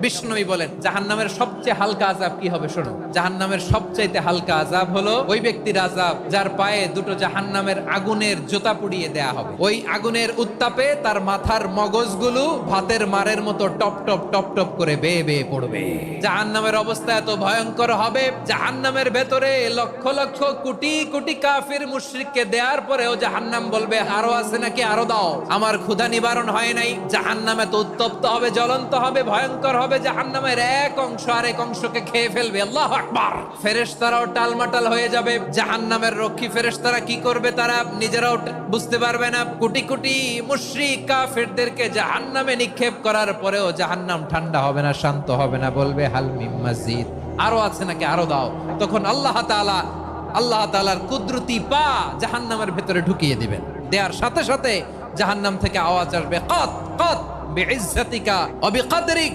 বিষ্ণুই বলেন জাহান্নামের সবচেয়ে হালকা আযাব কি হবে শোনো। জাহান্নামের সবচাইতে হালকা আযাব হলো ওই ব্যক্তির আযাব যার পায়ে দুটো জাহান্নামের আগুনের জুতা পুড়িয়ে দেয়া হবে। ওই আগুনের উত্তাপে তার মাথার মগজগুলো ভাতের মারের মতো টপ টপ টপ টপ করে বেয়ে বেয়ে পড়বে। জাহান্নামের অবস্থা এত ভয়ঙ্কর হবে, জাহান্নামের ভেতরে লক্ষ লক্ষ কোটি কোটি কাফির মুশরিককে দেওয়ার পরেও জাহান্নাম বলবে আরো আছে নাকি, আরো দাও, আমার ক্ষুধা নিবারণ হয় নাই। জাহান্নাম এত উত্তপ্ত হবে, জ্বলন্ত হবে, ভয়ঙ্কর হবে, জাহান্নামের এক অংশ আরেক অংশকে খেয়ে ফেলবে। আল্লাহু আকবার। ফেরেশতারাও টালমাটাল হয়ে যাবে। জাহান্নামের রক্ষী ফেরেশতারা কি করবে তারা নিজেরাও বুঝতে পারবে না। কোটি কোটি মুশরিক কাফিরদেরকে জাহান্নামে নিক্ষেপ করার পরেও জাহান্নাম ঠান্ডা হবে না, শান্ত হবে না, বলবে হাল মিন মাজিদ, আরো আছে নাকি, আরো দাও। তখন আল্লাহ তাআলার কুদরতি পা জাহান্নামের ভেতরে ঢুকিয়ে দিবেন। দেওয়ার সাথে সাথে জাহান্নাম থেকে আওয়াজ আসবে, কত কত বিইজ্জাতিকা ওয়া বিকদরিক,